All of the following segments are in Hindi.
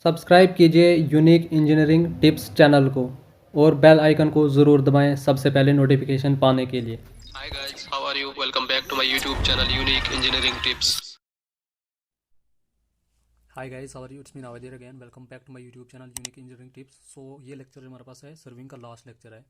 सब्सक्राइब कीजिए यूनिक इंजीनियरिंग टिप्स चैनल को और बेल आइकन को ज़रूर दबाएं सबसे पहले नोटिफिकेशन पाने के लिए। Hi guys, how are you? Welcome back to my YouTube channel Unique Engineering Tips. Hi guys, how are you? It's me Navedir again. Welcome back to my YouTube channel Unique engineering Tips. So ये लेक्चर जो हमारे पास है सर्विंग का लास्ट लेक्चर है।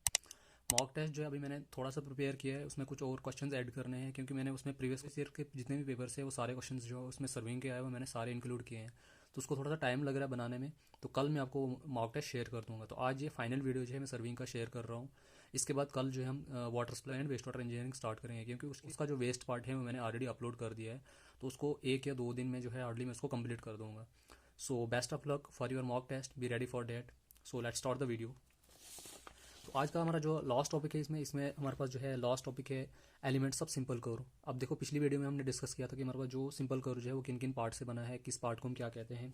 मॉक टेस्ट जो है अभी मैंने थोड़ा सा प्रिपेयर किया है, उसमें कुछ और क्वेश्चंस ऐड करने हैं क्योंकि मैंने उसमें प्रीवियस ईयर के जितने भी पेपर्स है वो सारे क्वेश्चंस जो है उसमें सर्विंग के आए वो मैंने सारे इंक्लूड किए हैं। तो उसको थोड़ा सा टाइम लग रहा है बनाने में, तो कल मैं आपको मॉक टेस्ट शेयर कर दूंगा। तो आज ये फाइनल वीडियो जो है मैं सर्विंग का शेयर कर रहा हूँ। इसके बाद कल जो है हम water supply and waste water engineering start करेंगे क्योंकि उसका जो वेस्ट पार्ट है वो मैंने ऑलरेडी अपलोड कर दिया है। तो उसको 1 या 2 दिन में जो है हार्डली मैं उसको कंप्लीट कर दूंगा। So best of luck for your mock test. Be ready for that. So let's start the video. तो आज का हमारा जो लास्ट टॉपिक है इसमें हमारे पास जो है लास्ट टॉपिक है एलिमेंट्स ऑफ सिंपल कर्व। अब देखो पिछली वीडियो में हमने डिस्कस किया था कि हमारे पास जो सिंपल कर्व जो है वो किन किन पार्ट से बना है, किस पार्ट को हम क्या कहते हैं।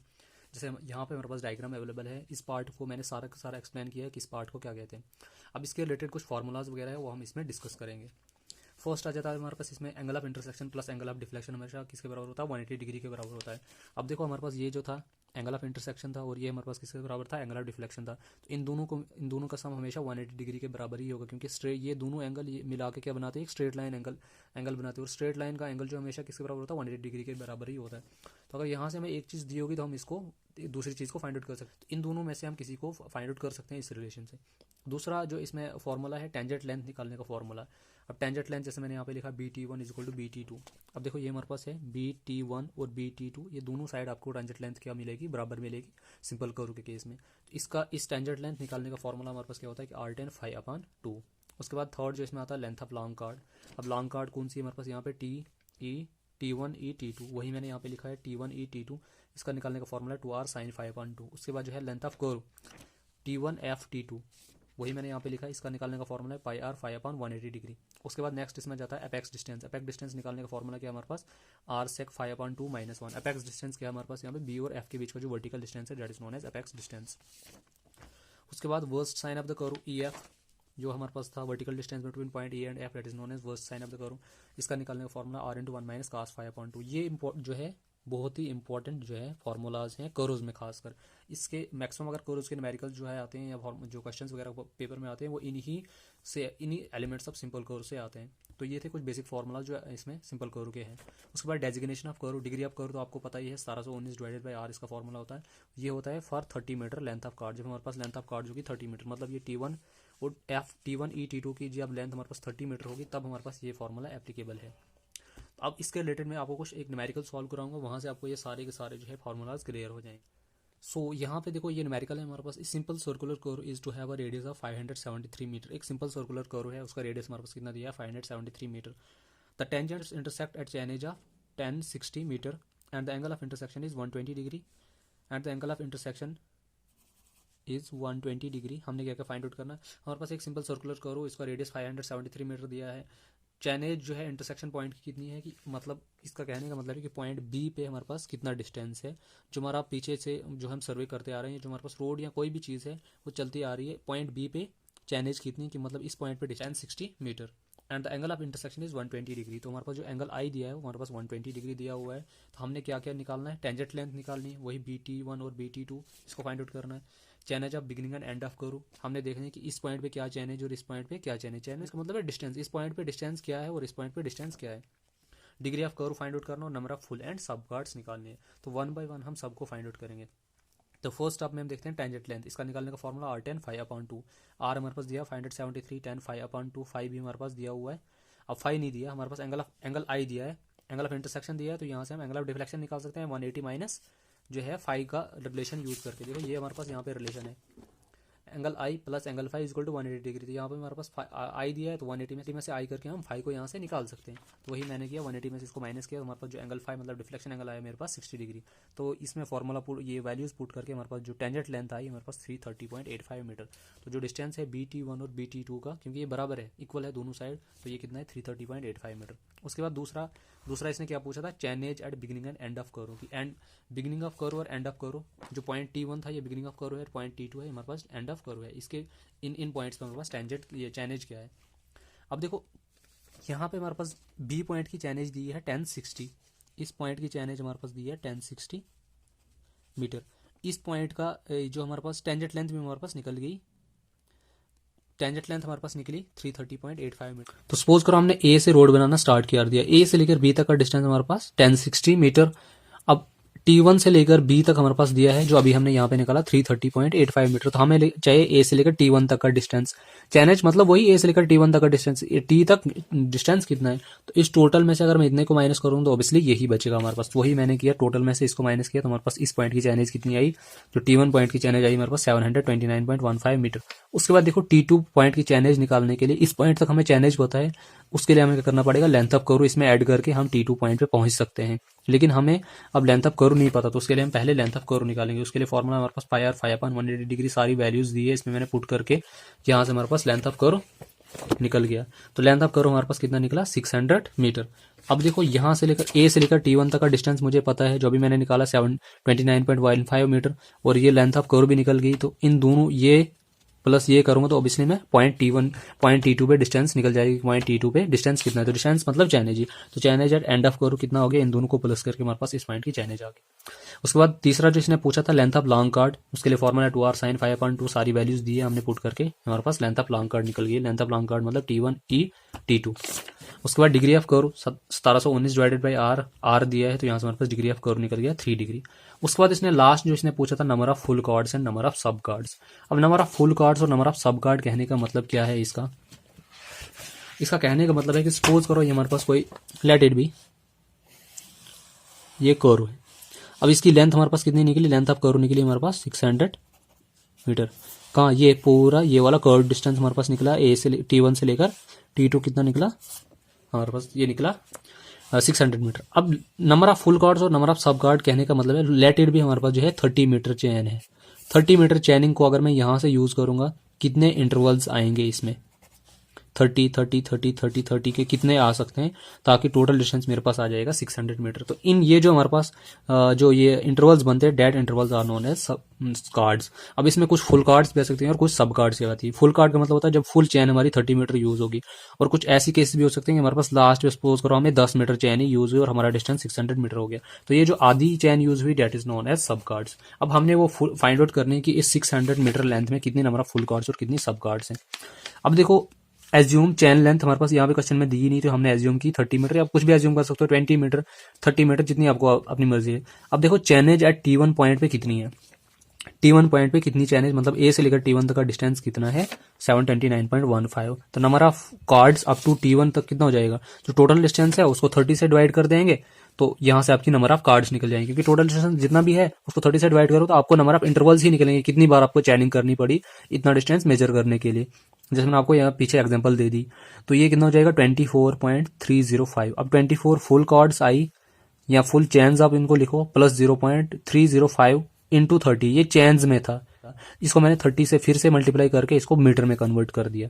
जैसे यहाँ पे हमारे पास डायग्राम अवेलेबल है, इस पार्ट को मैंने सारा का सारा एक्सप्लेन किया है किस पार्ट को क्या कहते हैं। अब इसके रिलेटेड कुछ फार्मूलाज वगैरह है वो हम इसमें डिस्कस करेंगे। फर्स्ट आ जाता है हमारे पास इसमें angle of intersection plus angle of deflection हमेशा किसके बराबर होता है? 180 डिग्री के बराबर होता है। अब देखो हमारे पास ये जो था एंगल ऑफ इंटरसेक्शन था और ये हमारे पास किसके बराबर था? एंगल ऑफ डिफ्लेक्शन था। तो इन दोनों का सम हमेशा 180 डिग्री के बराबर ही होगा क्योंकि स्ट्रेट ये दोनों एंगल ये मिला के क्या बनाते हैं? एक स्ट्रेट लाइन एंगल बनाते हैं और स्ट्रेट लाइन का एंगल जो हमेशा किसके बराबर होता है? 180 डिग्री के बराबर ही होता है। तो अगर यहाँ से हमें एक चीज़ दी होगी तो हम इसको दूसरी चीज़ को फाइंड आउट कर सकते हैं। इन दोनों में से हम किसी को फाइंड आउट कर सकते हैं इस रिलेशन से। दूसरा जो इसमें फॉर्मूला है टेंजेंट लेंथ निकालने का फॉर्मूला। अब टेंजेंट लेंथ जैसे मैंने यहाँ पे लिखा BT1 is equal to BT2। अब देखो ये हमारे पास है BT1 और BT2, ये दोनों साइड आपको टेंजेंट लेंथ क्या मिलेगी? बराबर मिलेगी सिंपल कर्व के केस में। तो इसका इस टेंजेंट लेंथ निकालने का फॉर्मूला हमारे पास क्या होता है कि R10 φ/2। उसके बाद थर्ड जो इसमें आता है लेंथ ऑफ लॉन्ग कार्ड। अब लॉन्ग कार्ड कौन सी है हमारे पास? यहाँ पे T1E T2, वही मैंने यहाँ पे लिखा है T1E T2। इसका निकालने का फॉर्मूला 2R sin φ/2। उसके बाद जो है length of curve T1F T2, वही मैंने यहाँ पे लिखा है, इसका निकालने का फॉर्मूला है πr φ/180 डिग्री। उसके बाद नेक्स्ट इसमें जाता है अपेक्स डिस्टेंस। अपेक्स डिस्टेंस निकालने का फॉर्मूला क्या है हमारे पास? R sec φ/2 -1। अपेक्स डिस्टेंस क्या है हमारे पास? यहाँ पे B और F के बीच का जो वर्टिकल डिस्टेंस है that is known as apex distance. उसके बाद versed sine of the curve EF, जो हमारे पास था vertical distance between point E and F that is known as versed sine of the curve. इसका निकालने का फॉर्मूला R × 1 - cos φ/2। ये जो है बहुत ही इंपॉर्टेंट जो है फार्मूलाज हैं कर्व्स में खासकर। इसके मैक्सिमम अगर कर्व्स के न्यूमेरिकल जो है आते हैं या जो क्वेश्चंस वगैरह पेपर में आते हैं वो इन्हीं एलिमेंट्स ऑफ सिंपल कर्व से आते हैं। तो ये थे कुछ बेसिक फार्मूला जो इसमें सिंपल कर्व के हैं। उसके बाद designation of curve, degree of curve तो आपको पता ही है 1719 डिवाइडेड बाय R इसका फॉर्मूला होता है। ये होता है for 30 metre length of chord. जब हमारे पास लेंथ ऑफ कार्ड जो कि 30 मीटर, मतलब ये T1 और T1E T2 की जब लेंथ हमारे पास 30 मीटर होगी तब हमारे पास ये फॉर्मूला एप्लीकेबल है। अब इसके रिलेटेड मैं आपको कुछ एक न्यूमेरिकल सॉल्व कराऊंगा, वहाँ से आपको ये सारे के सारे जो है फार्मूलाज क्लियर हो जाएंगे। सो यहाँ पे देखो ये न्यूमेरिकल है हमारे पास। Simple circular curve is to have a radius of 573 metre. एक सिंपल सर्कुलर कर्व है, उसका रेडियस हमारे पास कितना दिया है? 573 metre. The tangents intersect at an edge of 1060 metre and the angle of intersection is 120 degree and the angle of intersection is 120 degree. हमने क्या क्या फाइंड आउट करना है? हमारे पास एक सिंपल सर्कुलर कर्व, इसका रेडियस 573 मीटर दिया है। चैनेज जो है इंटरसेक्शन पॉइंट की कितनी है कि मतलब इसका कहने का मतलब है कि पॉइंट बी पे हमारे पास कितना डिस्टेंस है। जो हमारा पीछे से जो हम सर्वे करते आ रहे हैं, जो हमारे पास रोड या कोई भी चीज़ है वो चलती आ रही है, पॉइंट बी पे चैनेज कितनी कि मतलब इस पॉइंट पे distance 60 metre and the angle of intersection is 120 degree. तो हमारे पास जो एंगल आई दिया है वो हमारे पास 120 डिग्री दिया हुआ है। तो हमने क्या क्या निकालना है? टेंजेंट लेंथ निकालनी है, वही BT1 और BT2 इसको फाइंड आउट करना है। चैनेज of beginning and and of curve, हमने देखना है कि इस पॉइंट पे क्या चैनेज और इस पॉइंट पे क्या चैनेज। चैनेज का मतलब है डिस्टेंस, इस पॉइंट पे डिस्टेंस क्या है और इस पॉइंट पे डिस्टेंस क्या है। Degree of curve find out करना और नंबर ऑफ फुल एंड सब गार्ड्स निकालने हैं। तो 1 बाय 1 हम सबको फाइंड आउट करेंगे। तो फर्स्ट स्टेप में हम देखते हैं टेंजेंट लेंथ। इसका निकालने का फॉर्मूला R10 φ/2। R हमारे पास दिया 573, 10 φ/2, 5 भी हमारे पास दिया हुआ है। अब 5 नहीं दिया हमारे पास, एंगल आई दिया है, एंगल ऑफ इंटरसेक्शन दिया है। तो यहाँ से हम एंगल ऑफ डिफ्लेक्शन निकाल सकते हैं 180 माइनस जो है 5 का रिलेशन यूज करके। देखो ये हमारे पास यहाँ पे रिलेशन है, angle I plus angle five equal to 180 degree. तो यहाँ पे हमारे पास आई दिया है तो 180 में से आई करके हम फाइव को यहाँ से निकाल सकते हैं। तो वही मैंने किया, 180 में से इसको माइनस किया तो हमारे पास जो एंगल फाइव मतलब डिफ्लेक्शन एंगल आया मेरे पास 60 डिग्री। तो इसमें फॉर्मूला ये वैल्यूज पुट करके हमारे पास जो टेंजेंट लेंथ आई हमारे पास 330.85 मीटर। तो जो डिस्टेंस है BT1 और BT2 का, क्योंकि ये बराबर है, इक्वल है दोनों साइड, तो ये कितना है? 330.85 मीटर। उसके बाद दूसरा इसने क्या पूछा था? चैनेज at beginning and and of curve की एंड बिगिनिंग ऑफ कर्व और एंड ऑफ कर्व। जो पॉइंट T1 था ये बिगिनिंग ऑफ कर्व है, पॉइंट T2 है हमारे पास एंड ऑफ कर्व है। इसके इन पॉइंट्स पे हमारे पास टेंजेंट ये चैनेज क्या है। अब देखो यहाँ पे हमारे पास B पॉइंट की चैनेज दी है 1060, इस पॉइंट की चैनेज हमारे पास दी है 1060 मीटर इस पॉइंट का जो हमारे पास टेंजेंट लेंथ भी हमारे पास निकल गई। टेंजेंट लेंथ हमारे पास निकली 330.85 मीटर। तो सपोज करो हमने ए से रोड बनाना स्टार्ट कर दिया, ए से लेकर बी तक का डिस्टेंस हमारे पास 1060 मीटर। अब T1 से लेकर B तक हमारे पास दिया है, जो अभी हमने यहाँ पे निकाला 330.85 मीटर। तो हमें चाहिए A से लेकर T1 तक का डिस्टेंस। चैनेज मतलब वही A से लेकर T1 तक का डिस्टेंस, T तक डिस्टेंस कितना है। तो इस टोटल में से अगर मैं इतने को माइनस करूँ तो ऑब्वियसली यही बचेगा हमारे पास। वही मैंने किया, टोटल में से इसको माइनस किया तो हमारे पास इस पॉइंट की चैनेज कितनी आई, जो T1 पॉइंट की चैनेज आई हमारे पास 729.15 मीटर। उसके बाद देखो T2 पॉइंट की चैनेज निकालने के लिए, इस पॉइंट तक हमें चैनेज पता है, उसके लिए हमें क्या करना पड़ेगा, लेंथ ऑफ कर्व इसमें ऐड करके हम T2 पॉइंट पे पहुंच सकते हैं। लेकिन हमें अब लेंथ ऑफ कर्व नहीं पता, तो उसके लिए हम पहले लेंथ ऑफ कर्व निकालेंगे। उसके लिए फॉर्मूला हमारे पास पाई आर 5/180 डिग्री, सारी वैल्यूज दी है इसमें मैंने पुट करके, यहाँ से हमारे पास लेंथ ऑफ कर्व निकल गया। तो लेंथ ऑफ कर्व हमारे पास कितना निकला, 600 मीटर। अब देखो यहाँ से लेकर ए से लेकर T1 तक का डिस्टेंस मुझे पता है, जो भी मैंने निकाला 729.15 मीटर, और ये लेंथ ऑफ कर्व भी निकल गई। तो इन दोनों ये प्लस ये करूंगा तो ऑब्वियसली मैं पॉइंट T2 पे डिस्टेंस निकल जाएगी। पॉइंट T2 पे डिस्टेंस कितना है, तो डिस्टेंस मतलब चैनेज ही, तो chainage at end of curve कितना हो गया, इन दोनों को प्लस करके हमारे पास इस पॉइंट की चैनेज आ गई। उसके बाद तीसरा जो इसने पूछा था लेंथ ऑफ लॉन्ग कार्ड, उसके लिए फॉर्मूला 2r sin 5/2, सारी वैल्यूज दी है हमने पुट करके, हमारे पास लेंथ ऑफ लॉन्ग कार्ड निकल गई। लेंथ ऑफ लॉन्ग कार्ड मतलब T1 E T2। उसके बाद degree of curve 1719 divided by R दिया है, तो यहाँ से हमारे पास डिग्री ऑफ कर्व निकल गया 3 डिग्री। उसके बाद इसने लास्ट जो इसने पूछा था number of full cards and number of सब कार्ड्स। अब नंबर ऑफ फुल कार्ड्स और नंबर ऑफ सब कार्ड कहने का मतलब क्या है, इसका कहने का मतलब है कि सपोज करो ये हमारे पास कोई लेट इट बी ये कर्व है। अब इसकी लेंथ हमारे पास कितनी निकली, लेंथ ऑफ कर्व निकली हमारे पास 600 मीटर। कहाँ, ये पूरा ये वाला कर्व डिस्टेंस हमारे पास निकला ए से T1 से लेकर T2 कितना निकला हमारे पास, ये निकला 600 मीटर। अब नंबर ऑफ फुल कार्ड्स और नंबर ऑफ सब कार्ड कहने का मतलब है लेट इट भी हमारे पास जो है 30 मीटर चैन है। 30 मीटर चैनिंग को अगर मैं यहाँ से यूज करूंगा, कितने इंटरवल्स आएंगे इसमें, 30 के कितने आ सकते हैं, ताकि टोटल डिस्टेंस मेरे पास आ जाएगा 600 मीटर। तो इन ये जो हमारे पास जो ये इंटरवल्स बनते हैं, that intervals are known as chords. अब इसमें कुछ फुल कार्ड्स भी आ सकते हैं और कुछ सब कार्ड्स भी आती है। फुल कार्ड का मतलब होता है जब फुल चैन हमारी 30 मीटर यूज होगी, और कुछ ऐसी केसेस भी हो सकते हैं कि हमारे पास लास्ट में सपोज करो हमें 10 मीटर चैन ही यूज हुई और हमारा डिस्टेंस 600 मीटर हो गया, तो ये जो आधी चैन यूज हुई डेट इज नोन एज सब कार्ड्स। अब हमने वो फाइंड आउट करनी है कि इस 600 मीटर लेंथ में कितनी नंबर ऑफ फुल कार्ड्स और कितनी सब कार्ड्स हैं। अब देखो एज्यूम चैन लेंथ हमारे पास यहाँ पे क्वेश्चन में दी ही नहीं, तो हमने एज्यूम की 30 मीटर, आप कुछ भी एज्यूम कर सकते हो, 20 मीटर 30 मीटर जितनी आपको अपनी मर्जी है। अब देखो चैनेज एट T1 पॉइंट पे कितनी है, T1 पॉइंट पे कितनी चैनेज, मतलब ए से लेकर T1 तक का डिस्टेंस कितना है 729.15। तो number of chords up to T1 तक कितना हो जाएगा, जो टोटल डिस्टेंस है उसको 30 से डिवाइड कर देंगे, तो यहाँ से आपकी नंबर ऑफ कार्ड्स निकल जाएंगे, क्योंकि टोटल डिस्टेंस जितना भी है उसको 30 से डिवाइड करो तो आपको नंबर ऑफ इंटरवल्स ही निकलेंगे, कितनी बार आपको चैनिंग करनी पड़ी इतना डिस्टेंस मेजर करने के लिए। जैसे मैंने आपको यहाँ पीछे एग्जांपल दे दी, तो ये कितना हो जाएगा 24.305। अब 24 फुल कार्ड्स आई या फुल चैन्स आप इनको लिखो, प्लस 0.305 इंटू 30, ये चैन्स में था, इसको मैंने 30 से फिर से मल्टीप्लाई करके इसको मीटर में कन्वर्ट कर दिया।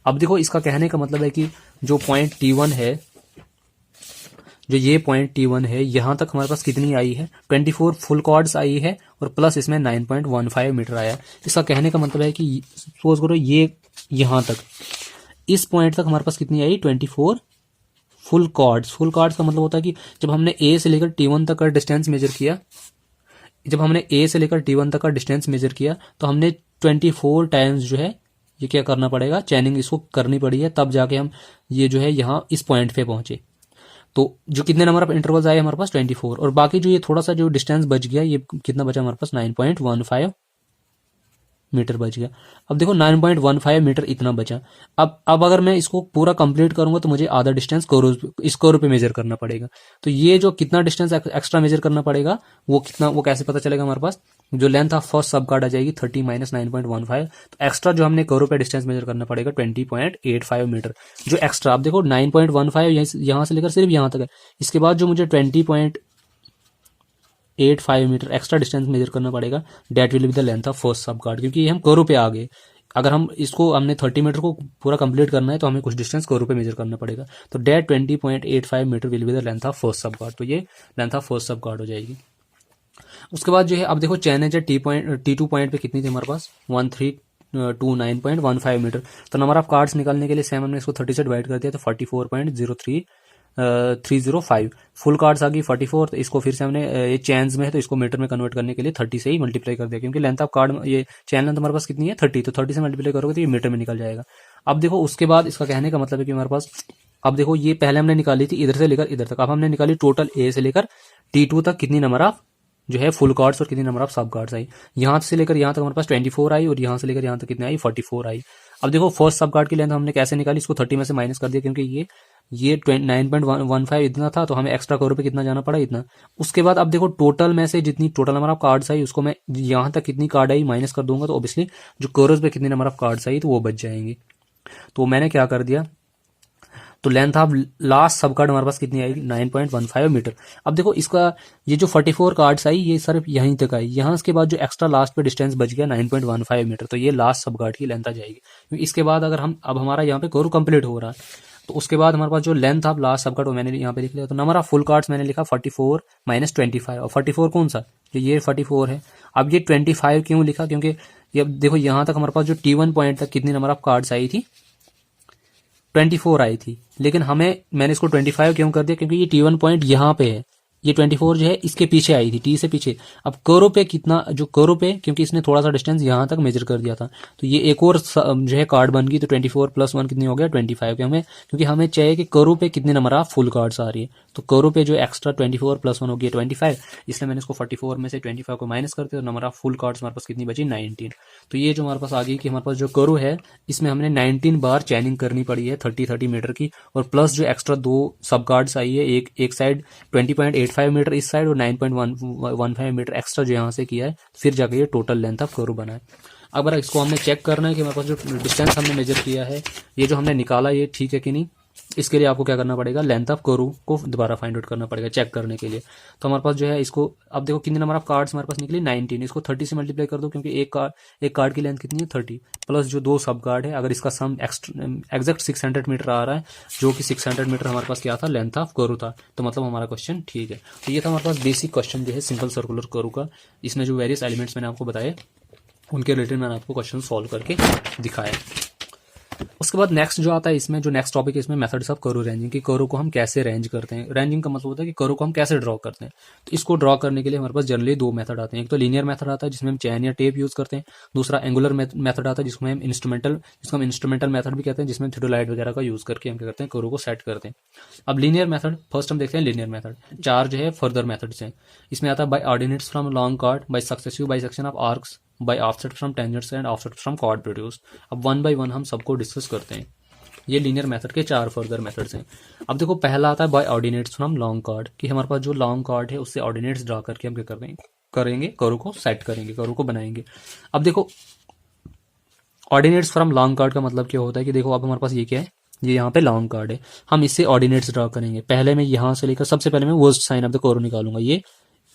अब देखो इसका कहने का मतलब है कि जो पॉइंट T1 है, जो ये पॉइंट T1 है, यहां तक हमारे पास कितनी आई है, 24 फुल कार्ड्स आई है और प्लस इसमें 9.15 मीटर आया। इसका कहने का मतलब है कि सपोज करो ये यहां तक इस पॉइंट तक हमारे पास कितनी आई, 24 फुल कार्ड्स। फुल कार्ड्स का मतलब होता है कि जब हमने ए से लेकर T1 तक का डिस्टेंस मेजर किया, तो हमने 24 टाइम्स जो है ये क्या करना पड़ेगा, चैनिंग इसको करनी पड़ी है, तब जाके हम ये जो है यहाँ इस पॉइंट पे पहुंचे। तो जो कितने नंबर ऑफ इंटरवल्स आए हमारे पास 24, और बाकी जो ये थोड़ा सा जो डिस्टेंस बच गया, ये कितना बचा हमारे पास 9.15 मीटर बच गया। अब देखो 9.15 मीटर इतना बचा। अब अगर मैं इसको पूरा कंप्लीट करूंगा तो मुझे आधा डिस्टेंस इस कर्व पे मेजर करना पड़ेगा। तो ये जो कितना डिस्टेंस एक्स्ट्रा मेजर करना पड़ेगा वो कैसे पता चलेगा, हमारे पास जो length of first sub card आ जाएगी 30 माइनस 9.15, तो एक्स्ट्रा जो हमने कर्व पे डिस्टेंस मेजर करना पड़ेगा 20.85 मीटर जो एक्स्ट्रा। अब देखो 9.15 यहाँ से लेकर सिर्फ यहाँ तक है, इसके बाद जो मुझे 20.85 मीटर एक्स्ट्रा डिस्टेंस मेजर करना पड़ेगा, that will be the length of first sub chord, क्योंकि हम कर्व पे आ गए। अगर हमने 30 मीटर को पूरा कंप्लीट करना है तो हमें कुछ डिस्टेंस कर्व पे मेजर करना पड़ेगा। तो that 20.85 metre will be the length of first sub chord, तो ये length of first sub chord हो जाएगी। उसके बाद जो है अब देखो चैन है T2 पॉइंट पे कितनी थी हमारे पास 1329.15 मीटर। तो नंबर ऑफ कार्ड्स निकालने के लिए सेम हमने इसको 30 से डिवाइड कर दिया, तो 44.03 305। फुल कार्ड्स आ गई 44, तो इसको फिर से हमने ये चैन्स में है तो इसको मीटर में कन्वर्ट करने के लिए 30 से ही मल्टीप्लाई कर दिया, क्योंकि लेंथ ऑफ कार्ड ये चैन लेंथ हमारे पास कितनी है 30, तो 30 से मल्टीप्लाई करोगे तो ये मीटर में निकल जाएगा। अब देखो उसके बाद इसका कहने का मतलब है कि हमारे पास, अब देखो ये पहले हमने निकाली थी इधर से लेकर इधर तक, अब हमने निकाली टोटल ए से लेकर T2 तक कितनी नंबर ऑफ जो है फुल कार्ड्स और कितनी नंबर ऑफ सब कार्ड्स आई। यहां से लेकर यहां तक हमारे पास 24 आई और यहां से लेकर यहां तक कितनी आई 44 आई। अब देखो फर्स्ट सब कार्ड की लेंथ हमने कैसे निकाली, इसको 30 में से माइनस कर दिया, क्योंकि ये 9.15 इतना था तो हमें एक्स्ट्रा करो पे कितना जाना पड़ा इतना। उसके बाद अब देखो टोटल में से जितनी टोटल नंबर ऑफ कार्ड्स आई उसको मैं यहां तक कितनी कार्ड आई माइनस कर दूंगा, तो ऑब्वियसली जो कर्व्स पे कितनी नंबर ऑफ कार्ड्स आई तो वो बच जाएंगे। तो मैंने क्या कर दिया, तो लेंथ ऑफ लास्ट सब कार्ड हमारे पास कितनी आएगी 9.15 मीटर। अब देखो इसका ये जो 44 कार्ड्स आई ये सिर्फ यहीं तक आई, यहाँ के बाद जो एक्स्ट्रा लास्ट पे डिस्टेंस बच गया 9.15 मीटर, तो ये लास्ट सब कार्ड की लेंथ आ जाएगी। क्योंकि इसके बाद अगर हम अब हमारा यहाँ पे कर्व कंप्लीट हो रहा है, तो उसके बाद हमारे पास जो लेंथ ऑफ लास्ट सब कार्ड वो मैंने यहाँ पे लिख लिया। तो नंबर ऑफ फुल कार्ड्स मैंने लिखा 44 माइनस 25, और 44 कौन सा, ये 44 है। अब ये 25 क्यों लिखा, क्योंकि ये देखो यहाँ तक हमारे पास जो T1 पॉइंट तक कितनी नंबर ऑफ कार्ड्स आई थी 24 आई थी, लेकिन मैंने इसको 25 क्यों कर दिया, क्योंकि ये T1 पॉइंट यहाँ पे है, ये 24 जो है इसके पीछे आई थी, टी से पीछे। अब कर्व पे कितना, जो कर्व पे क्योंकि इसने थोड़ा सा डिस्टेंस यहाँ तक मेजर कर दिया था, तो ये एक और जो है कार्ड बन गई, तो 24 + 1 कितनी हो गया 25 के हमें, क्योंकि हमें चाहिए कि कर्व पे कितने नंबर ऑफ फुल कार्ड्स आ रही है, तो कर्व पे जो एक्स्ट्रा 24 + 1 हो गया 25, इसलिए मैंने इसको 44 में से 25 को माइनस करते, और नंबर ऑफ फुल कार्ड्स हमारे पास कितनी बची 19। तो ये जो हमारे पास आ गई कि हमारे पास जो कर्व है इसमें हमने 19 बार चैनिंग करनी पड़ी है 30 मीटर की, और प्लस जो एक्स्ट्रा 2 सब कार्ड्स आई है, एक साइड 20.85 मीटर इस साइड और 9.15 मीटर एक्स्ट्रा जो यहाँ से किया है, फिर जाकर ये टोटल लेंथ ऑफ कर्व बना है। अगर इसको हमने चेक करना है कि हमारे पास जो डिस्टेंस हमने मेजर किया है, ये जो हमने निकाला ये ठीक है कि नहीं, इसके लिए आपको क्या करना पड़ेगा, लेंथ ऑफ कर्व को दोबारा फाइंड आउट करना पड़ेगा चेक करने के लिए। तो हमारे पास जो है इसको, अब देखो कितने नंबर ऑफ कार्ड्स हमारे पास निकली 19, इसको 30 से मल्टीप्लाई कर दो, क्योंकि एक कार्ड की लेंथ कितनी है 30, प्लस जो 2 सब कार्ड है, अगर इसका सम एग्जैक्ट 600 मीटर आ रहा है, जो कि 600 मीटर हमारे पास क्या था लेंथ ऑफ कर्व था, तो मतलब हमारा क्वेश्चन ठीक है। तो ये था हमारे पास बेसिक क्वेश्चन जो है सिंपल सर्कुलर कर्व का। इसमें जो वेरियस एलिमेंट्स मैंने आपको बताए उनके रिलेटेड मैंने आपको क्वेश्चन सॉल्व करके दिखाया। उसके बाद नेक्स्ट जो आता है, इसमें जो नेक्स्ट टॉपिक है इसमें मेथड्स ऑफ कर्व रेंजिंग, की कर्व को हम कैसे रेंज करते हैं। रेंजिंग का मतलब होता है कि कर्व को हम कैसे ड्रॉ करते हैं। तो इसको ड्रॉ करने के लिए हमारे पास जनरली 2 मेथड आते हैं, एक तो लीनियर मेथड आता है जिसमें हम चैन या टेप यूज करते हैं, दूसरा एंगुलर मेथड आता है जिसको हम इंस्ट्रूमेंटल मेथड भी कहते हैं, जिसमें थियोडोलाइट वगैरह का यूज करके हम क्या करते हैं कर्व को सेट करते हैं। अब लीनियर मेथड फर्स्ट हम देखते हैं, लीनियर मेथड 4 जो है फर्दर मेथड्स हैं। इसमें आता है by ordinates from long chord, by successive bisection of arcs, by offset from tangents and offset from chord produce. अब 1 बाय 1 हम सबको डिस्कस करते हैं। ये लीनियर मेथड के 4 फर्दर मेथड्स हैं। अब देखो पहला आता है by ordinates from long chord, कि हमारे पास जो लॉन्ग कार्ड है उससे ऑर्डिनेट्स ड्रा करके हम क्या करेंगे कर्व को सेट करेंगे, कर्व को बनाएंगे। अब देखो ऑर्डिनेट्स फ्रॉम लॉन्ग कार्ड का मतलब क्या होता है कि देखो अब हमारे पास ये क्या है, ये यहाँ पे लॉन्ग कार्ड है, हम इससे ऑर्डिनेट्स ड्रा करेंगे। पहले मैं यहाँ से लेकर सबसे पहले मैं versed sine of the curve निकालूंगा, ये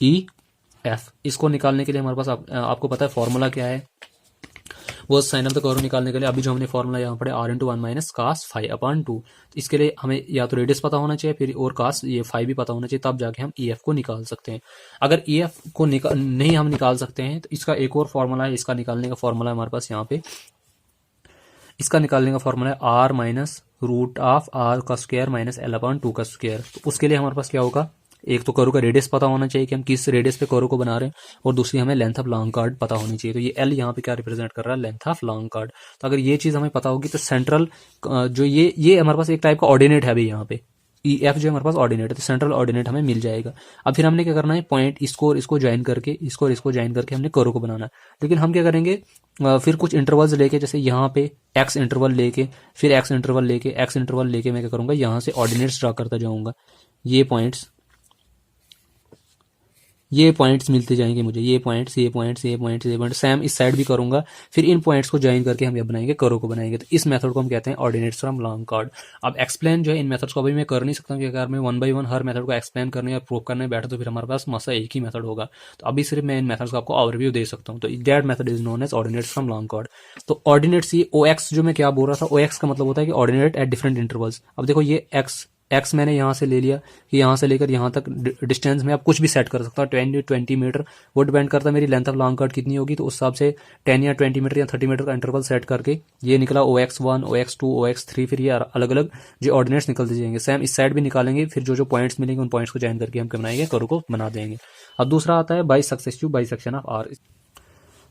EF। इसको निकालने के लिए हमारे पास आपको पता है फॉर्मूला क्या है, versed sine of the curve निकालने के लिए अभी जो हमने फॉर्मूला यहाँ पढ़े R/1 - cos φ/2। इसके लिए हमें या तो रेडियस पता होना चाहिए, फिर और cos ये फाई भी पता होना चाहिए, तब जाके हम EF को निकाल सकते हैं। अगर EF को नहीं हम निकाल सकते हैं तो इसका एक और फॉर्मूला है, इसका निकालने का फॉर्मूला हमारे पास यहाँ पे, इसका निकालने का फॉर्मूला है R - √r² - L/2 का स्क्वायर। तो उसके लिए हमारे पास क्या होगा, एक तो कर्व का रेडियस पता होना चाहिए कि हम किस रेडियस पे कर्व को बना रहे हैं, और दूसरी हमें लेंथ ऑफ लॉन्ग कार्ड पता होनी चाहिए। तो ये L यहाँ पे क्या रिप्रेजेंट कर रहा है, लेंथ ऑफ लॉन्ग कार्ड। तो अगर ये चीज हमें पता होगी तो सेंट्रल जो ये हमारे पास एक टाइप का ऑर्डिनेट है अभी यहाँ पे, EF जो हमारे पास ऑर्डिनेट है, तो सेंट्रल ऑर्डिनेट हमें मिल जाएगा। अब फिर हमने क्या करना है, पॉइंट इसको और इसको ज्वाइन करके, इसको और इसको ज्वाइन करके हमने कर्व को बनाना है। लेकिन हम क्या करेंगे, फिर कुछ इंटरवल्स लेके, जैसे यहाँ पे X इंटरवल लेके, फिर X इंटरवल लेके मैं क्या करूंगा, यहाँ से ऑर्डिनेट्स ड्रा करता जाऊंगा। ये पॉइंट्स मिलते जाएंगे मुझे, ये पॉइंट्स सेम इस साइड भी करूंगा, फिर इन पॉइंट्स को ज्वाइन करके हम ये बनाएंगे कर्व को बनाएंगे। तो इस मेथड को हम कहते हैं ऑर्डिनेट्स फ्रॉम लॉन्ग कार्ड। अब एक्सप्लेन जो है इन मेथड्स को अभी मैं कर नहीं सकता, क्योंकि अगर मैं 1 बाय 1 हर मेथड को एक्सप्लेन करने या प्रूव करने बैठा तो फिर हमारे पास मसा एक ही मेथड होगा। तो अभी सिर्फ मैं इन मेथड्स को आपको ओवरव्यू दे सकता हूँ। तो that method is known as ordinates from long chord. तो ऑर्डिनेट्स, ये OX जो मैं क्या बोल रहा था, OX का मतलब होता है कि ऑर्डिनेट एट डिफरेंट इंटरवल्स। अब देखो ये एक्स मैंने यहाँ से ले लिया कि यहाँ से लेकर यहाँ तक डिस्टेंस में आप कुछ भी सेट कर सकता हूँ, 20 मीटर, वो डिपेंड करता है मेरी लेंथ ऑफ लॉन्ग कट कितनी होगी, तो उस हिसाब से 10 या 20 मीटर या 30 मीटर का इंटरवल सेट करके ये निकला OX1, OX2, OX3, फिर ये अलग अलग जो ऑर्डिनेट्स निकलते जाएंगे। सेम इस साइड भी निकालेंगे, फिर जो जो पॉइंट्स मिलेंगे उन पॉइंट्स को ज्वाइन करके हम क्या बनाएंगे, कर्व को बना देंगे। अब दूसरा आता है by successive bisection of arc.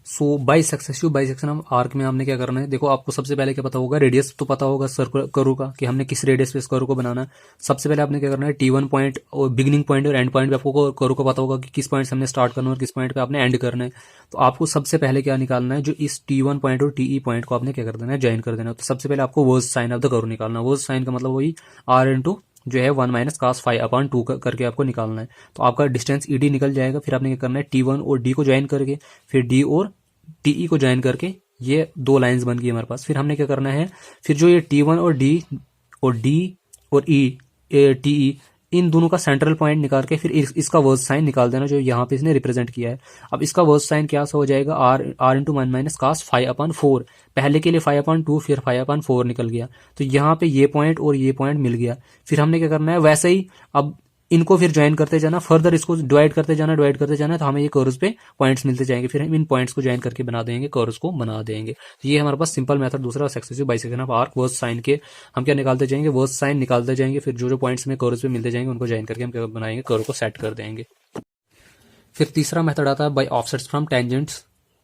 So by successive bisection of arc में हमने क्या करना है, देखो आपको सबसे पहले क्या पता होगा, रेडियस तो पता होगा सर्कुलर कर्व का कि हमने किस रेडियस पे इस कर्व को बनाना है। सबसे पहले आपने क्या करना है, T1 पॉइंट और बिगिनिंग पॉइंट और एंड पॉइंट पे आपको कर्व को पता होगा कि किस पॉइंट से हमने स्टार्ट करना है और किस पॉइंट पे आपने एंड करना है। तो आपको सबसे पहले क्या निकालना है, जो इस T1 पॉइंट और TE पॉइंट को आपने क्या कर देना है, ज्वाइन कर देना है। तो सबसे पहले आपको versed sine of the curve निकालना है। वर्स्ट साइन का मतलब वही R इंटू जो है 1 माइनस cos फाई अपॉन 2 करके आपको निकालना है। तो आपका डिस्टेंस ED निकल जाएगा। फिर आपने क्या करना है, T1 और D को ज्वाइन करके, फिर D और TE को ज्वाइन करके, ये दो लाइंस बन गई हमारे पास। फिर हमने क्या करना है, फिर जो ये T1 और D और TE इन दोनों का सेंट्रल पॉइंट निकाल के फिर इसका वर्स्ट साइन निकाल देना, जो यहाँ पे इसने रिप्रेजेंट किया है। अब इसका वर्स्ट साइन क्या हो जाएगा, R into 1 minus cos phi upon 4। पहले के लिए फाई अपॉन 2, फिर फाई अपॉन 4 निकल गया। तो यहाँ पे ये पॉइंट और ये पॉइंट मिल गया। फिर हमने क्या करना है, वैसे ही अब इनको फिर ज्वाइन करते जाना, फर्दर इसको डिवाइड करते जाना, तो हमें ये कर्व्स पे पॉइंट्स मिलते जाएंगे। फिर हम इन पॉइंट्स को ज्वाइन करके बना देंगे, कर्व्स को बना देंगे। तो ये हमारे पास सिंपल मेथड दूसरा successive bisection of arc. Versed sine के हम क्या निकालते जाएंगे, वर्स्ट साइन निकालते जाएंगे, फिर जो जो पॉइंट्स में कर्व्स पे मिलते जाएंगे उनको ज्वाइन करके हम क्या बनाएंगे, कर्व को सेट कर देंगे। फिर तीसरा मेथड आता है बाय ऑफसेट्स फ्रॉम टेंजेंट्स।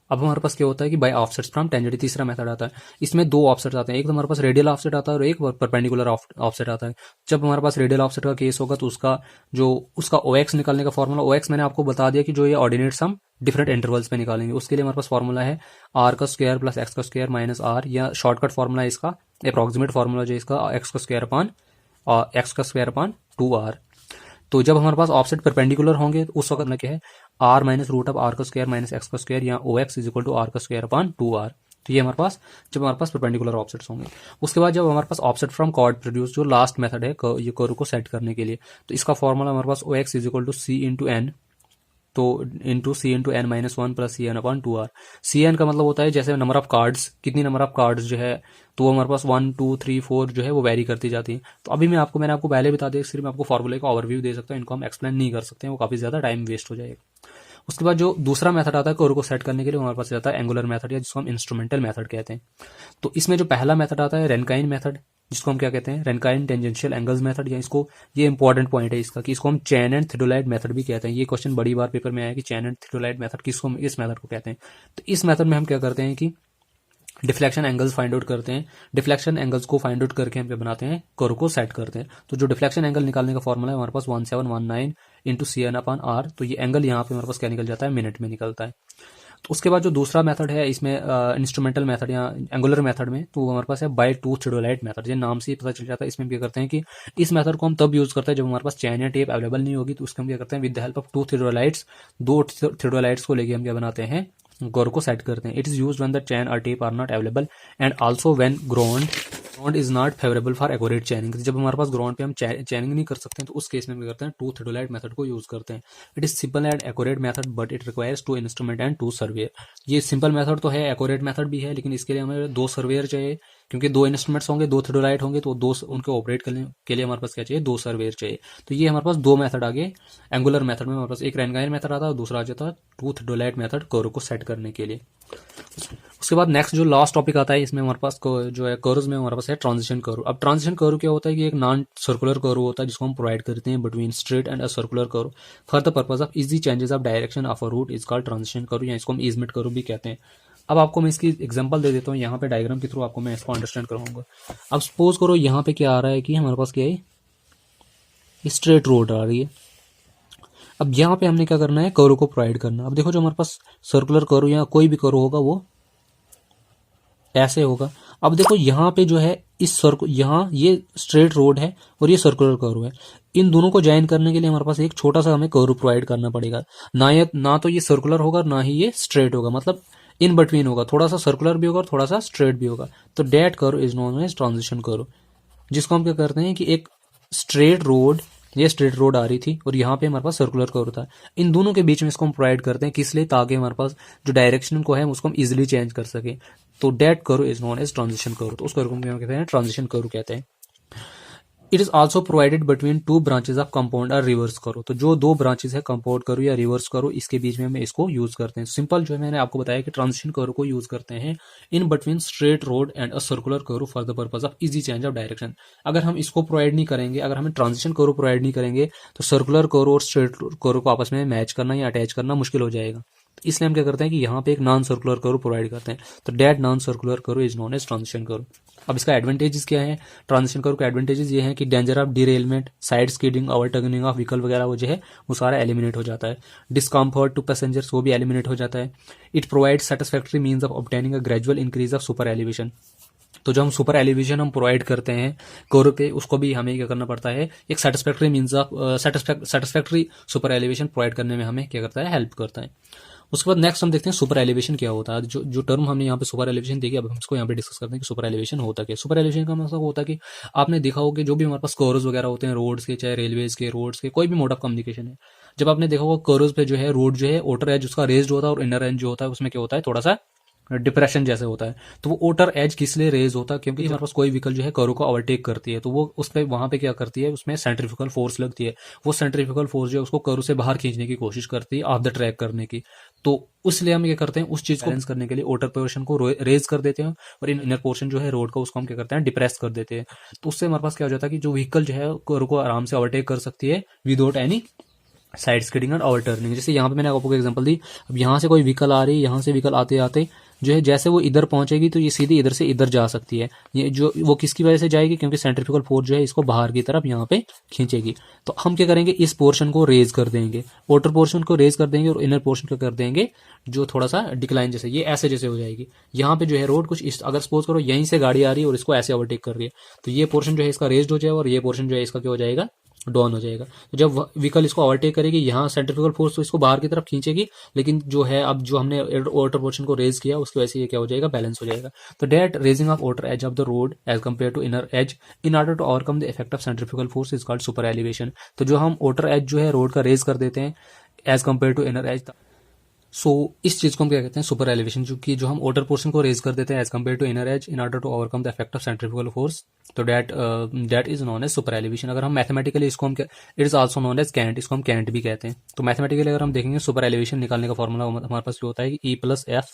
अब हमारे पास क्या होता है कि बाय ऑफसेट्स फ्रॉम टेंजेंट तीसरा मेथड आता है। इसमें दो ऑफसेट्स आते हैं, एक तो हमारे पास रेडियल ऑफसेट आता है और एक परपेंडिकुलर ऑफसेट आता है। जब हमारे पास रेडियल ऑफसेट का केस होगा तो उसका OX निकालने का फॉर्मूला, OX मैंने आपको बता दिया कि जो ये ऑर्डिनेट्स हम डिफरेंट इंटरवल्स पे निकालेंगे। उसके लिए हमारे पास फॉर्मूला है R का स्क्वायर प्लस X का स्क्वायर माइनस R, या शॉर्टकट फॉर्मूला है इसका, अप्रॉक्सीमेट फॉर्मूला जो इसका X का स्क्वायर अपॉन 2R। तो जब हमारे पास ऑफसेट परपेंडिकुलर होंगे तो उस वक्त क्या है, R minus root of R का स्क्वायर माइनस X का स्क्वायर, या OX is equal to R का स्क्वायर अपॉन 2R। तो ये हमारे पास जब हमारे पास परपेंडिकुलर ऑफसेट्स होंगे। उसके बाद जब हमारे पास ऑफसेट फ्रॉम कॉर्ड प्रोड्यूस, जो लास्ट मेथड है ये कर्व को सेट करने के लिए, तो इसका फॉर्मूला हमारे पास OX is equal to C into N, तो into C into N minus 1 plus CN upon 2R। CN का मतलब होता है जैसे नंबर ऑफ कार्ड्स, कितनी नंबर ऑफ कार्ड्स जो है, तो वो हमारे पास 1 2 3 4 जो है वो वेरी करती जाती है। तो अभी मैंने आपको पहले बता दिया, सिर्फ मैं आपको फॉर्मूले का ओवरव्यू दे सकता हूँ, इनको हम एक्सप्लेन नहीं कर सकते हैं, वो काफी ज्यादा टाइम वेस्ट हो जाएगा। उसके बाद जो दूसरा मेथड आता है कर्व को सेट करने के लिए, हमारे पास आता है एंगुलर मेथड, या जिसको हम इंस्ट्रूमेंटल मेथड कहते हैं। तो इसमें जो पहला मेथड आता है रेनकाइन मेथड, जिसको हम क्या कहते हैं, रेनकाइन टेंजेंशियल एंगल्स मेथड, या इसको, ये इंपॉर्टेंट पॉइंट है इसका कि इसको हम चैन एंड थियोडाइट मेथड भी कहते हैं। ये क्वेश्चन बड़ी बार पेपर में आया कि चैन एंड थियोडाइट मेथड किसको, इस मेथड को कहते हैं। तो इस मेथड में हम क्या करते हैं कि डिफ्लेक्शन एंगल्स फाइंड आउट करते हैं। डिफ्लेक्शन एंगल्स को फाइंड आउट करके हम क्या बनाते हैं, कर्व को सेट करते हैं। तो जो डिफ्लेक्शन एंगल निकालने का फॉर्मूला है हमारे पास 1719 इंटू CN अपॉन R। तो ये एंगल यहाँ पे हमारे पास क्या निकल जाता है, मिनट में निकलता है। तो उसके बाद जो दूसरा मेथड है इसमें इंस्ट्रूमेंटल मेथड या एंगुलर मेथड में, तो हमारे पास है बाय टूथ थियोडाइट मेथड। ये नाम से ही पता चल जाता है। इसमें हम क्या करते हैं कि इस मेथड को हम तब यूज करते हैं जब हमारे पास चैन या टेप अवेलेबल नहीं होगी, तो उसको हम क्या करते हैं, विद द हेल्प ऑफ 2 थियोडाइट्स, 2 थियोडाइट्स को लेके हम क्या बनाते हैं, कर्व को सेट करते हैं। It is used when the chain or tape are not available and also when ground is not favourable for accurate chaining. जब हमारे पास ग्राउंड पे हम चैनिंग नहीं कर सकते हैं तो उस केस में क्या करते हैं, 2 थियोडाइट मेथड को यूज करते हैं। It is simple and accurate method but it requires 2 instrument and 2 surveyor. ये सिंपल मेथड तो है, एक्यूरेट मेथड भी है, लेकिन इसके लिए हमें 2 सर्वेयर चाहिए, क्योंकि 2 इंस्ट्रूमेंट्स होंगे, 2 थियोडाइट होंगे, तो 2 उनको ऑपरेट करने के लिए हमारे पास क्या चाहिए, 2 सर्वेयर चाहिए। तो ये हमारे पास 2 मेथड आ गए एंगुलर मेथड में। हमारे पास एक रेनकाइन मेथड आता है और दूसरा आ जाता है 2 थियोडाइट मेथड कर्व को सेट करने के लिए। उसके बाद नेक्स्ट जो लास्ट टॉपिक आता है इसमें हमारे पास जो है कर्व्स में, हमारे पास है ट्रांजिशन कर्व। अब ट्रांजिशन कर्व क्या होता है कि एक नॉन सर्कुलर कर्व होता है जिसको हम प्रोवाइड करते हैं between straight and a circular curve for the purpose of easy changes of direction of a route is called transition curve, या इसको हम ईजमेंट कर्व भी कहते हैं। अब आपको मैं इसकी एग्जांपल दे देता हूँ, यहाँ पे डायग्राम के थ्रू आपको मैं इसको अंडरस्टैंड कराऊंगा। अब सपोज करो यहाँ पे क्या आ रहा है कि हमारे पास क्या है, स्ट्रेट रोड आ रही है। अब यहाँ पे हमने क्या करना है, कर्व को प्रोवाइड करना। अब देखो जो हमारे पास सर्कुलर कर्व या कोई भी कर्व होगा वो ऐसे होगा। अब देखो यहाँ पे जो है यहाँ ये स्ट्रेट रोड है और ये सर्कुलर कर्व है। इन दोनों को ज्वाइन करने के लिए हमारे पास एक छोटा सा हमें कर्व प्रोवाइड करना पड़ेगा। ना तो ये सर्कुलर होगा ना ही ये स्ट्रेट होगा, मतलब इन बिटवीन होगा, थोड़ा सा सर्कुलर भी होगा और थोड़ा सा स्ट्रेट भी होगा। तो that curve is known as transition curve, जिसको हम क्या करते हैं कि एक स्ट्रेट रोड, ये स्ट्रेट रोड आ रही थी और यहाँ पे हमारे पास सर्कुलर कर्व था, इन दोनों के बीच में इसको हम प्रोवाइड करते हैं, किस लिए, ताकि हमारे पास जो डायरेक्शन को है उसको हम इजिली चेंज कर सके। तो that curve is known as transition curve. तो उस कर्व को हम क्या कहते हैं, ट्रांजिशन कर्व कहते हैं। It is also provided between two branches of compound और रिवर्स करो। तो जो दो ब्रांचेज है कंपाउंड करो या रिवर्स करो, इसके बीच में हम इसको यूज करते हैं। सिंपल जो है मैंने आपको बताया कि ट्रांजिशन करो को यूज करते हैं in between straight road and a circular curve for the purpose of easy change of direction. अगर हम इसको प्रोवाइड नहीं करेंगे, अगर हमें ट्रांजिशन करो प्रोवाइड नहीं करेंगे, तो सर्कुलर करो और स्ट्रेट करो को आपस में मैच करना या अटैच करना मुश्किल हो जाएगा। इसलिए हम क्या करते हैं कि यहाँ पे एक नॉन सर्कुलर करो प्रोवाइड करते हैं। तो डेट नॉन सर्कुलर करो इज नोन एज ट्रांजिशन करो। अब इसका एडवांटेजेस क्या है? ट्रांजिशन करो के एडवांटेजेस ये हैं कि danger of derailment, side skidding, overturning of vehicle वगैरह वो जो है वो सारा एलिमिनेट हो जाता है। डिस्कम्फर्ट टू पैसेंजर्स वो भी एलिमिनेट हो जाता है। It provide satisfactory means of obtaining a gradual increase of super elevation. तो जो हम सुपर एलिवेशन हम प्रोवाइड करते हैं कोर पे, उसको भी हमें क्या करना पड़ता है, एक satisfactory means of satisfactory super elevation provide करने में हमें क्या करता है, हेल्प करता है। उसके बाद नेक्स्ट हम देखते हैं सुपर एलिवेशन क्या होता है। जो टर्म हमने यहाँ पे सुपर एलिवेशन देखी, अब हम इसको यहाँ पे डिस्कस करते हैं कि सुपर एलिवेशन होता क्या है। सुपर एलिवेशन का मतलब होता है कि आपने देखा होगा कि जो भी हमारे पास कर्व्स वगैरह होते हैं रोड्स के, चाहे रेलवेज के, रोड्स के, कोई भी मोड ऑफ कम्युनिकेशन है, जब आपने देखा होगा कर्व्स पे जो है रोड जो है आउटर एज उसका रेज्ड होता है और इनर एज जो होता है उसमें क्या होता है, थोड़ा सा डिप्रेशन जैसे होता है। तो वो आउटर एज किस लिए रेज होता है? क्योंकि हमारे पास कोई व्हीकल जो है कर्व को ओवरटेक करती है, तो वो उस पर वहां पे क्या करती है, उसमें सेंट्रीफ्यूगल फोर्स लगती है। वो सेंट्रीफ्यूगल फोर्स जो है उसको कर्व से बाहर खींचने की कोशिश करती है, ऑफ द ट्रैक करने की। तो उसलिए हम क्या करते हैं, उस चीज को बैलेंस करने के लिए आउटर पोर्शन को रेज कर देते हैं और इनर पोर्शन जो है रोड का उसको हम क्या करते हैं, डिप्रेस कर देते हैं। तो उससे हमारे पास क्या हो जाता है कि जो व्हीकल जो है कर्व को आराम से ओवरटेक कर सकती है विदाउट एनी साइड स्किडिंग और ओवरटर्निंग। जैसे यहाँ पे मैंने आपको एग्जांपल दी, अब यहाँ से कोई व्हीकल आ रही है, यहाँ से व्हीकल आते आते जो है जैसे वो इधर पहुंचेगी तो ये सीधी इधर से इधर जा सकती है। ये जो वो किसकी वजह से जाएगी? क्योंकि सेंट्रीफ्यूगल फोर्स जो है इसको बाहर की तरफ यहाँ पे खींचेगी। तो हम क्या करेंगे, इस पोर्शन को रेज कर देंगे, आउटर पोर्शन को रेज कर देंगे और इनर पोर्शन को कर देंगे जो थोड़ा सा डिक्लाइन जैसे, ये ऐसे जैसे हो जाएगी। यहाँ पे जो है रोड कुछ इस, अगर सपोज करो यहीं से गाड़ी आ रही है और इसको ऐसे ओवरटेक कर रही है, तो ये पोर्शन जो है इसका रेज्ड हो जाएगा और ये पोर्शन जो है इसका क्या हो जाएगा, डाउन हो जाएगा। तो जब व्हीकल इसको ओवरटेक करेगी, यहाँ सेंट्रीफ्यूगल फोर्स तो इसको बाहर की तरफ खींचेगी, लेकिन जो है अब जो हमने आउटर पोर्शन को रेज किया उसकी वजह से ये क्या हो जाएगा, बैलेंस हो जाएगा। तो that raising of outer edge of the road as compare to inner edge in order to overcome the effect of centrifugal force is called super elevation. तो जो हम आउटर एज जो है रोड का रेज कर देते हैं as compare to inner edge, so इस चीज को हम क्या कहते हैं, सुपर एलिवेशन। जो हम आउटर पोर्शन को रेज कर देते हैं as compare to inner edge in order to overcome the effect of centrifugal force, तो that is known as super elevation. अगर हम मैथमेटिकली इसको हम it is also known as cant, इसको हम कैंट भी कहते हैं। तो मैथमेटिकली अगर हम देखेंगे सुपर एलिवेशन निकालने का फॉर्मूला हमारे पास जो होता है कि E+F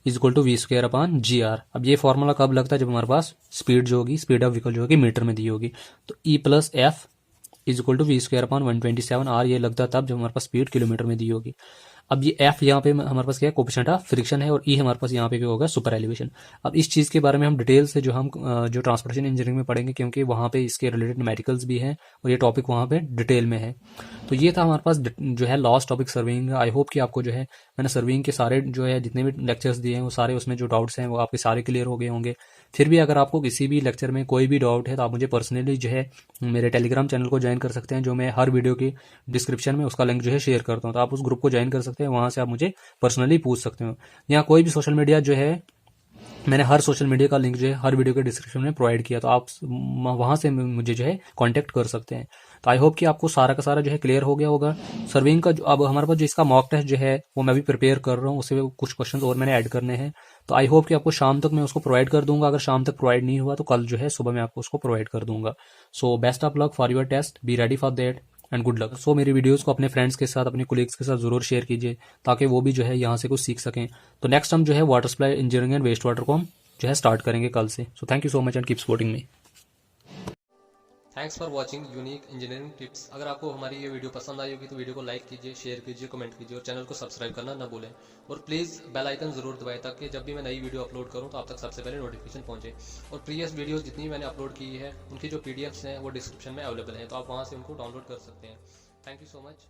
is equal to V²/GR। अब ये फॉर्मूला कब लगता है, जब हमारे पास स्पीड जो होगी, स्पीड ऑफ व्हीकल जो होगी मीटर में दी होगी। तो E+F is equal to V²/127R ये लगता तब जब हमारे पास स्पीड किलोमीटर में दी होगी। अब ये F यहाँ पे हमारे पास क्या है, कोएफिशिएंट ऑफ फ्रिक्शन है, और E हमारे पास यहाँ पे क्या होगा, सुपर एलिवेशन। अब इस चीज के बारे में हम डिटेल से जो ट्रांसपोर्टेशन इंजीनियरिंग में पढ़ेंगे, क्योंकि वहाँ पे इसके रिलेटेड न्यूमेरिकल्स भी हैं और ये टॉपिक वहाँ पे डिटेल में है। तो ये था हमारे पास जो है last topic serving. I hope कि आपको जो है मैंने सर्विंग के सारे जो है जितने भी लेक्चर्स दिए हैं वो सारे, उसमें जो डाउट्स हैं वो आपके सारे क्लियर हो गए होंगे। फिर भी अगर आपको किसी भी लेक्चर में कोई भी डाउट है तो आप मुझे पर्सनली जो है मेरे टेलीग्राम चैनल को ज्वाइन कर सकते हैं, जो मैं हर वीडियो की डिस्क्रिप्शन में उसका लिंक जो है शेयर करता हूँ। तो आप उस ग्रुप को ज्वाइन कर सकते हैं, वहाँ से आप मुझे पर्सनली पूछ सकते हो। यहाँ कोई भी सोशल मीडिया जो है, मैंने हर सोशल मीडिया का लिंक जो है हर वीडियो के डिस्क्रिप्शन में प्रोवाइड किया, तो आप वहां से मुझे जो है कांटेक्ट कर सकते हैं। तो आई होप कि आपको सारा का सारा जो है क्लियर हो गया होगा सर्विंग का। जो अब हमारे पास जो इसका मॉक टेस्ट जो है वो मैं भी प्रिपेयर कर रहा हूँ, उससे कुछ क्वेश्चन और मैंने ऐड करने हैं। तो आई होप कि आपको शाम तक मैं उसको प्रोवाइड कर दूंगा। अगर शाम तक प्रोवाइड नहीं हुआ तो कल जो है सुबह मैं आपको उसको प्रोवाइड कर दूंगा। So best of luck for your test, be ready for that and good luck. So मेरी वीडियोस को अपने फ्रेंड्स के साथ, अपने कोलीग्स के साथ जरूर शेयर कीजिए, ताकि वो भी जो है यहाँ से कुछ सीख सकें। तो नेक्स्ट हम जो है water supply engineering and waste water को हम जो है स्टार्ट करेंगे कल से। So thank you so much and keep supporting me. Thanks for watching unique engineering tips. अगर आपको हमारी ये वीडियो पसंद आई होगी तो वीडियो को लाइक कीजिए, शेयर कीजिए, कमेंट कीजिए और चैनल को सब्सक्राइब करना ना भूलें। और प्लीज़ बेल आइकन ज़रूर दबाएं, ताकि जब भी मैं नई वीडियो अपलोड करूं तो आप तक सबसे पहले नोटिफिकेशन पहुंचे। और प्रीवियस वीडियो जितनी मैंने अपलोड की है उनकी जो PDFs हैं वो डिस्क्रिप्शन में अवेलेबल हैं, तो आप वहाँ से उनको डाउनलोड कर सकते हैं। Thank you so much.